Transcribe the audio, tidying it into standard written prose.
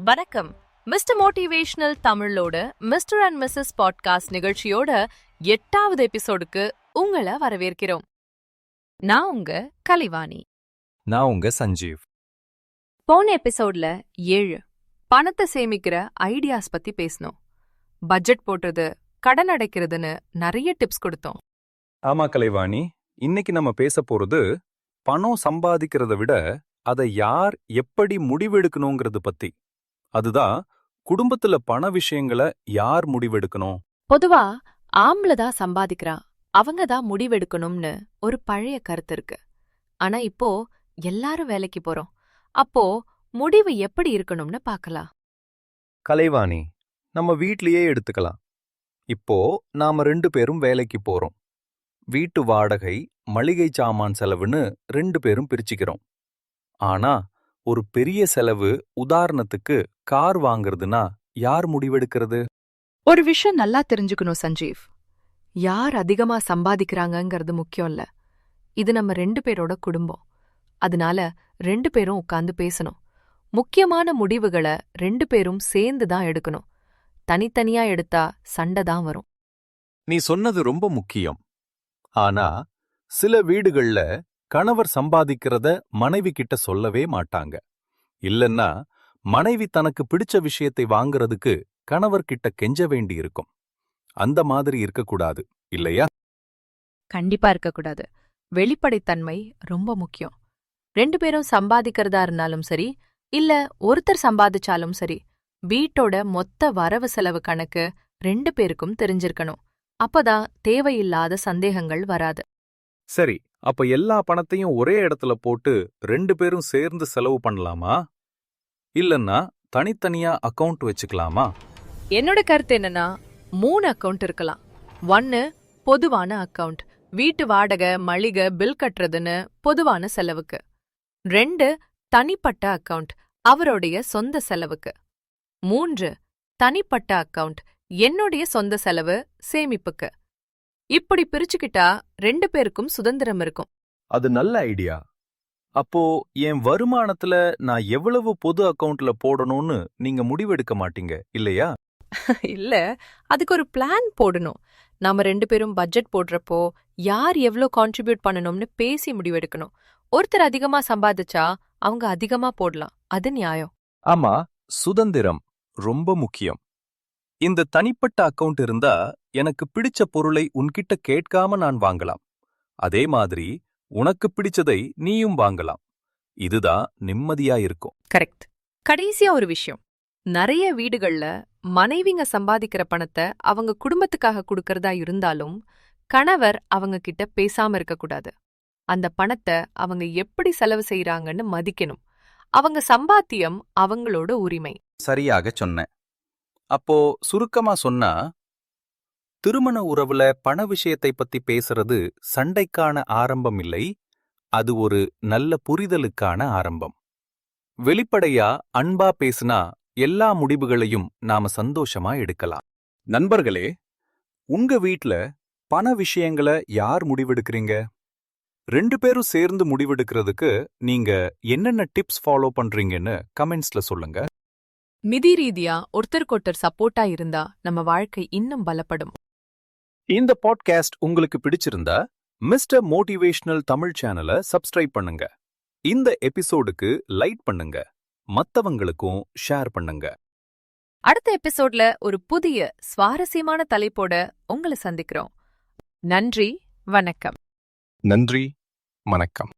வணக்கம். Mister motivational தமிழோட mister and Mrs podcast நிகழ்ச்சியோட 8வது எபிசோடுக்கு உங்களை வரவேற்கிறோம். நான் உங்க கலைவாணி. நான் உங்க சஞ்சீவ். போன எபிசோட்ல 7 பணத்தை சேமிக்கிற ஐடியாஸ் பத்தி பேசணும். பட்ஜெட் போடுறது, கடன் அடைக்கிறதுன்னு நிறைய டிப்ஸ் கொடுத்தோம். ஆமா கலைவாணி, இன்னைக்கு நம்ம பேச போறது பணம் சம்பாதிக்கிறத விட அதை யார் எப்படி முடிவெடுக்கணுங்கிறது பத்தி. அதுதான் குடும்பத்துல பண விஷயங்களை யார் முடிவெடுக்கணும். பொதுவா ஆம்பளை தான் சம்பாதிக்கிறா, அவங்க தான் முடிவெடுக்கணும்னு ஒரு பழைய கருத்து இருக்கு. ஆனா இப்போ எல்லாரும் வேலைக்கு போறோம். அப்போ முடிவு எப்படி இருக்கணும்னு பார்க்கலாம். கலைவாணி, நம்ம வீட்லயே எடுத்துக்கலாம். இப்போ நாம 2 பேரும் வேலைக்கு போறோம். வீட்டு வாடகை, மளிகை சாமான் செலவுன்னு 2 பேரும் பிரிச்சுக்கிறோம். ஆனா ஒரு பெரிய செலவு, உதாரணத்துக்கு கார் வாங்குறதுனா யார் முடிவெடுக்கிறது? ஒரு விஷயம் நல்லா தெரிஞ்சுக்கணும் சஞ்சீவ். யார் அதிகமா சம்பாதிக்கிறாங்கங்கிறது முக்கியம் இல்ல. இது நம்ம 2 பேரோட குடும்பம். அதனால 2 பேரும் உட்கார்ந்து பேசணும். முக்கியமான முடிவுகளை 2 பேரும் சேர்ந்து தான் எடுக்கணும். தனித்தனியா எடுத்தா சண்டை தான் வரும். நீ சொன்னது ரொம்ப முக்கியம். ஆனா சில வீடுகள்ல கணவர் சம்பாதிக்கிறத மனைவி கிட்ட சொல்லவே மாட்டாங்க. இல்லன்னா மனைவி தனக்கு பிடிச்ச விஷயத்தை வாங்குறதுக்கு கணவர் கிட்ட கெஞ்ச வேண்டி இருக்கும். அந்த மாதிரி இருக்கக்கூடாது, இல்லையா? கண்டிப்பா இருக்கக்கூடாது. வெளிப்படைத்தன்மை ரொம்ப முக்கியம். 2 பேரும் சம்பாதிக்கிறதா இருந்தாலும் சரி, இல்ல ஒருத்தர் சம்பாதிச்சாலும் சரி, வீட்டோட மொத்த வரவு செலவு கணக்கு 2 பேருக்கும் தெரிஞ்சிருக்கணும். அப்பதான் தேவையில்லாத சந்தேகங்கள் வராது. சரி, அப்ப எல்லா பணத்தையும் ஒரே இடத்துல போட்டு 2 பேரும் சேர்ந்து செலவு பண்ணலாமா? இல்லன்னா தனித்தனியா அக்கவுண்ட் வச்சுக்கலாமா? என்னோட கருத்து என்னன்னா, 3 அக்கவுண்ட் இருக்கலாம். 1 பொதுவான அக்கவுண்ட், வீட்டு வாடகை, மளிகை, பில் கட்டுறதுன்னு பொதுவான செலவுக்கு. 2 தனிப்பட்ட அக்கவுண்ட், அவருடைய சொந்த செலவுக்கு. 3 தனிப்பட்ட அக்கவுண்ட், என்னுடைய சொந்த செலவு, சேமிப்புக்கு. இப்படி பிரிச்சுக்கிட்டா 2 பேருக்கும் சுதந்திரம் இருக்கும். அது நல்ல ஐடியா. அப்போ என் வருமானத்துல நான் எவ்வளவு பொது அக்கவுண்ட்ல போடணும்னு நீங்க முடிவெடுக்க மாட்டீங்க, இல்லையா? இல்ல, அதுக்கு ஒரு பிளான் போடணும். நாம 2 பேரும் பட்ஜெட் போடுறப்போ யார் எவ்ளோ கான்ட்ரிபியூட் பண்ணணும்னு பேசி முடிவெடுக்கணும். ஒருத்தர் அதிகமா சம்பாதிச்சா அவங்க அதிகமா போடலாம், அது நியாயம். ஆமா, சுதந்திரம் ரொம்ப முக்கியம். இந்த தனிப்பட்ட அக்கவுண்ட் இருந்தா எனக்கு பிடிச்ச பொருளை உன்கிட்ட கேட்காம நான் வாங்கலாம். அதே மாதிரி உனக்கு பிடிச்சதை நீயும் வாங்கலாம். இதுதான் நிம்மதியா இருக்கும். கரெக்ட். கடைசியா ஒரு விஷயம். நிறைய வீடுகள்ல மனைவிங்க சம்பாதிக்கிற பணத்தை அவங்க குடும்பத்துக்காக கொடுக்கறதா இருந்தாலும் கணவர் அவங்க கிட்ட பேசாம இருக்கக்கூடாது. அந்த பணத்தை அவங்க எப்படி செலவு செய்யறாங்கன்னு மதிக்கணும். அவங்க சம்பாத்தியம் அவங்களோட உரிமை. சரியாக சொன்ன. அப்போ சுருக்கமா சொன்னா, திருமண உறவுல பண விஷயத்தை பத்தி பேசுறது சண்டைக்கான ஆரம்பம் இல்லை, அது ஒரு நல்ல புரிதலுக்கான ஆரம்பம். வெளிப்படையா அன்பா பேசினா எல்லா முடிவுகளையும் நாம சந்தோஷமா எடுக்கலாம். நண்பர்களே, உங்க வீட்ல பண விஷயங்களை யார் முடிவெடுக்கிறீங்க? 2 பேரும் சேர்ந்து முடிவெடுக்கிறதுக்கு நீங்க என்னென்ன டிப்ஸ் ஃபாலோ பண்றீங்கன்னு கமெண்ட்ஸ்ல சொல்லுங்க. நிதி ரீதியா ஒருத்தருக்கொருத்தர் சப்போர்ட்டா இருந்தா நம்ம வாழ்க்கை இன்னும் பலப்படும். இந்த பாட்காஸ்ட் உங்களுக்கு பிடிச்சிருந்தா மிஸ்டர் மோட்டிவேஷனல் தமிழ் சேனலை சப்ஸ்கிரைப் பண்ணுங்க. இந்த எபிசோடுக்கு லைக் பண்ணுங்க, மத்தவங்களுக்கும் ஷேர் பண்ணுங்க. அடுத்த எபிசோட்ல ஒரு புதிய சுவாரஸ்யமான தலைப்போட உங்களை சந்திக்கிறோம். நன்றி, வணக்கம். நன்றி, வணக்கம்.